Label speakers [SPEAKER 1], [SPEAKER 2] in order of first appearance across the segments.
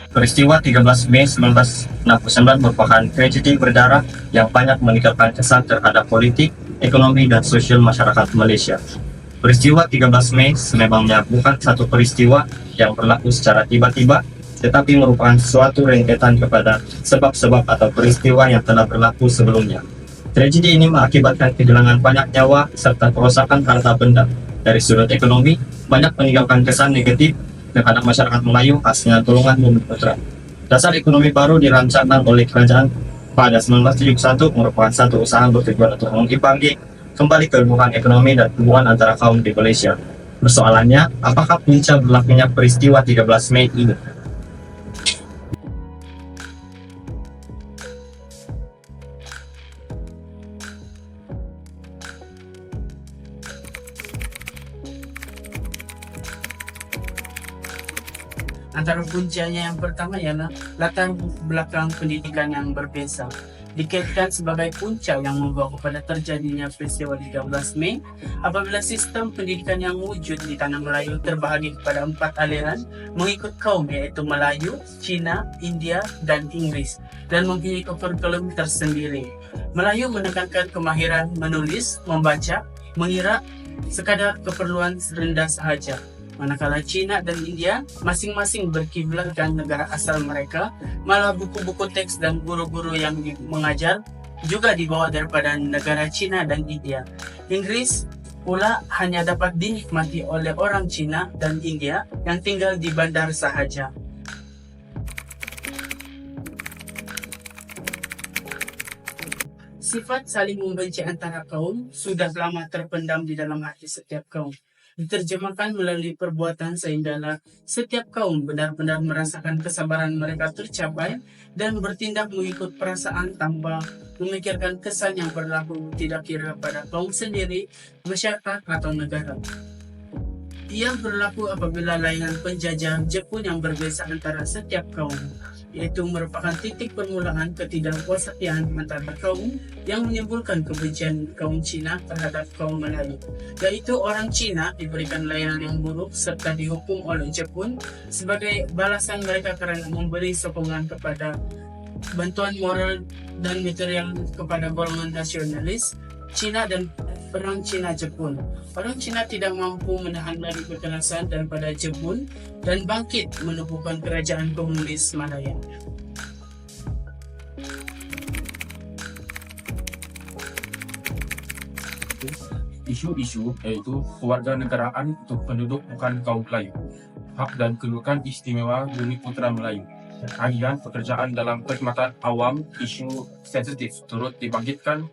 [SPEAKER 1] Peristiwa 13 Mei 1969 merupakan tragedi berdarah yang banyak meninggalkan kesan terhadap politik, ekonomi, dan sosial masyarakat Malaysia. Peristiwa 13 Mei sememangnya bukan satu peristiwa yang berlaku secara tiba-tiba, tetapi merupakan suatu rentetan kepada sebab-sebab atau peristiwa yang telah berlaku sebelumnya. Tragedi ini mengakibatkan kehilangan banyak nyawa serta kerusakan harta benda. Dari sudut ekonomi, banyak meninggalkan kesan negatif terhadap masyarakat Melayu khasnya golongan bumi putra. Dasar ekonomi baru dirancangkan oleh kerajaan pada 1971 merupakan satu usaha bertujuan untuk mengimbangi kembali kerubuhan ekonomi dan hubungan antara kaum di Malaysia. Persoalannya, apakah punca berlakunya peristiwa 13 Mei ini?
[SPEAKER 2] Antara puncanya yang pertama ialah latar belakang pendidikan yang berbeza. Dikaitkan sebagai punca yang membawa kepada terjadinya peristiwa 13 Mei apabila sistem pendidikan yang wujud di tanah Melayu terbahagi kepada 4 aliran mengikut kaum iaitu Melayu, Cina, India, dan Inggeris dan mempunyai kurikulum tersendiri. Melayu menekankan kemahiran menulis, membaca, mengira sekadar keperluan rendah sahaja. Manakala Cina dan India masing-masing berkiblatkan negara asal mereka, malah buku-buku teks dan guru-guru yang mengajar juga dibawa daripada negara Cina dan India. Inggris pula hanya dapat dinikmati oleh orang Cina dan India yang tinggal di bandar sahaja. Sifat saling membenci antara kaum sudah lama terpendam di dalam hati setiap kaum. Diterjemahkan melalui perbuatan sehinggalah setiap kaum benar-benar merasakan kesabaran mereka tercapai dan bertindak mengikut perasaan tanpa memikirkan kesan yang berlaku tidak kira pada kaum sendiri, masyarakat atau negara. Ia berlaku apabila layanan penjajah Jepun yang berbeza antara setiap kaum, yaitu merupakan titik permulaan ketidakpuasaan antara kaum yang menimbulkan kebencian kaum Cina terhadap kaum Melayu, yaitu orang Cina diberikan layanan yang buruk serta dihukum oleh Jepun sebagai balasan mereka kerana memberi sokongan kepada bantuan moral dan material kepada golongan nasionalis Cina dan perang Cina-Jepun. Orang Cina tidak mampu menahan lagi kekerasan daripada Jepun dan bangkit menubuhkan kerajaan komunis Malaya.
[SPEAKER 3] Isu-isu yaitu kewarganegaraan untuk penduduk bukan kaum Melayu, hak dan kedudukan istimewa bumi putra Melayu, tagihan pekerjaan dalam perkhidmatan awam, isu sensitif turut dibangkitkan.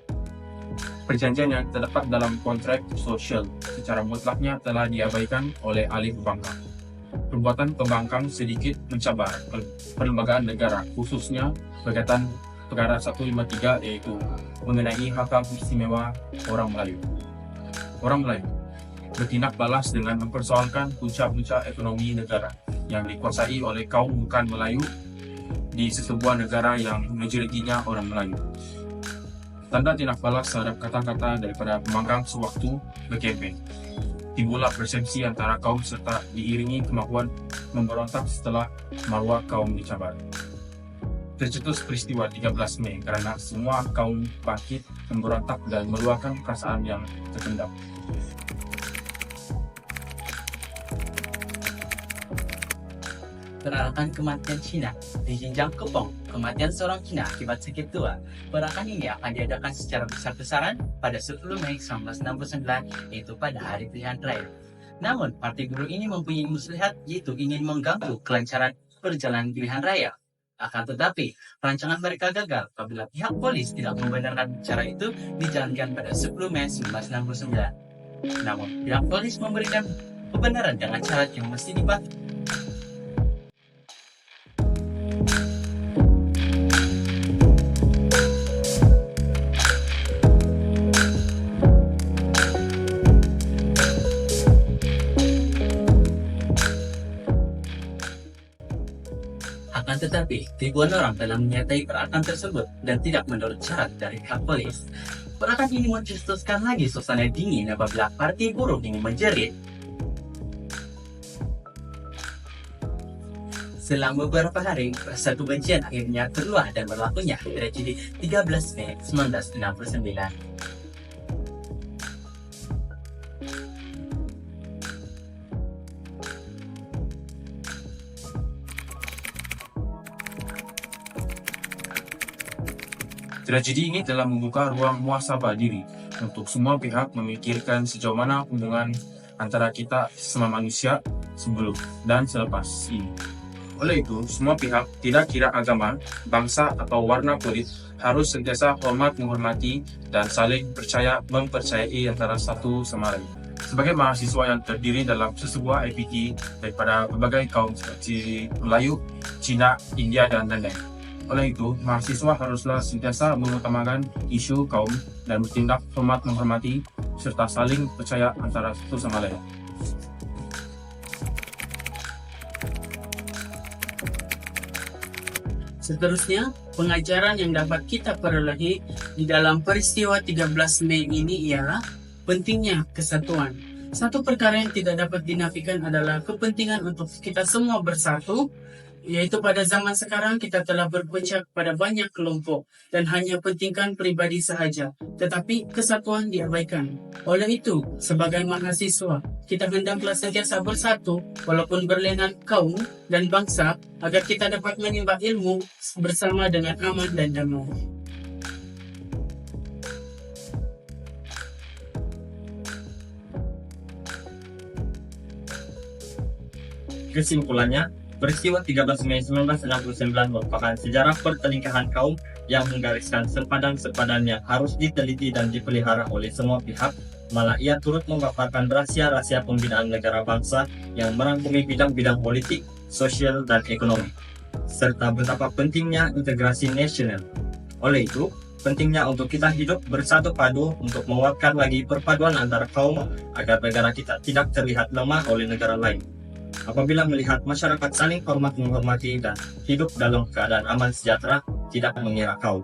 [SPEAKER 3] Perjanjian yang terdapat dalam kontrak sosial secara mutlaknya telah diabaikan oleh ahli pembangkang. Perbuatan pembangkang sedikit mencabar perlembagaan negara, khususnya berkaitan perkara 153 yaitu mengenai hak istimewa orang Melayu. Orang Melayu bertindak balas dengan mempersoalkan punca-punca ekonomi negara yang dikuasai oleh kaum bukan Melayu di sebuah negara yang majoritinya orang Melayu. Tanda tindak balas terhadap kata-kata daripada pembangkang sewaktu berkempen. Timbullah persepsi antara kaum serta diiringi kemampuan memberontak setelah maruah kaum dicabar. Tercetus peristiwa 13 Mei kerana semua kaum bangkit memberontak dan meluahkan perasaan yang terpendam.
[SPEAKER 4] Perarakan kematian Cina di jenjang Kepong, kematian seorang Cina akibat sakit tua. Perarakan ini akan diadakan secara besar-besaran pada 10 Mei 1969, yaitu pada hari pilihan raya. Namun, parti buruh ini mempunyai muslihat yaitu ingin mengganggu kelancaran perjalanan pilihan raya. Akan tetapi, rancangan mereka gagal apabila pihak polis tidak membenarkan cara itu dijalankan pada 10 Mei 1969. Namun, pihak polis memberikan kebenaran dengan syarat yang mesti dipatuhi. Akan tetapi, ribuan orang telah menyertai perarakan tersebut dan tidak menurut syarat dari pihak polis. Perarakan ini mencetuskan lagi suasana dingin apabila parti buruh ini menjerit. Selang beberapa hari, rasa kebencian akhirnya keluar dan berlakunya tragedi 13 Mei 1969.
[SPEAKER 3] Tragedi ini telah membuka ruang muhasabah diri untuk semua pihak memikirkan sejauh mana hubungan antara kita sesama manusia sebelum dan selepas ini. Oleh itu, semua pihak, tidak kira agama, bangsa, atau warna kulit, harus sentiasa hormat menghormati dan saling mempercayai antara satu sama lain. Sebagai mahasiswa yang terdiri dalam sesebuah IPT daripada berbagai kaum seperti Melayu, Cina, India, dan lain-lain. Oleh itu, mahasiswa haruslah sentiasa mengutamakan isu kaum dan bertindak hormat menghormati serta saling percaya antara satu sama lain.
[SPEAKER 2] Seterusnya, pengajaran yang dapat kita perolehi di dalam peristiwa 13 Mei ini ialah pentingnya kesatuan. Satu perkara yang tidak dapat dinafikan adalah kepentingan untuk kita semua bersatu, yaitu pada zaman sekarang kita telah berpecah pada banyak kelompok dan hanya pentingkan pribadi sahaja, tetapi kesatuan diabaikan. Oleh itu, sebagai mahasiswa, kita hendaklah sentiasa bersatu walaupun berlainan kaum dan bangsa agar kita dapat menimba ilmu bersama dengan aman dan damai.
[SPEAKER 1] Kesimpulannya, peristiwa 13 Mei 1969 merupakan sejarah pertelingkahan kaum yang menggariskan sempadan-sempadan yang harus diteliti dan dipelihara oleh semua pihak. Malah ia turut memaparkan rahasia-rahasia pembinaan negara bangsa yang merangkumi bidang-bidang politik, sosial, dan ekonomi, serta betapa pentingnya integrasi nasional. Oleh itu, pentingnya untuk kita hidup bersatu padu untuk menguatkan lagi perpaduan antara kaum agar negara kita tidak terlihat lemah oleh negara lain. Apabila melihat masyarakat saling hormat menghormati dan hidup dalam keadaan aman sejahtera, tidak mengira kaum.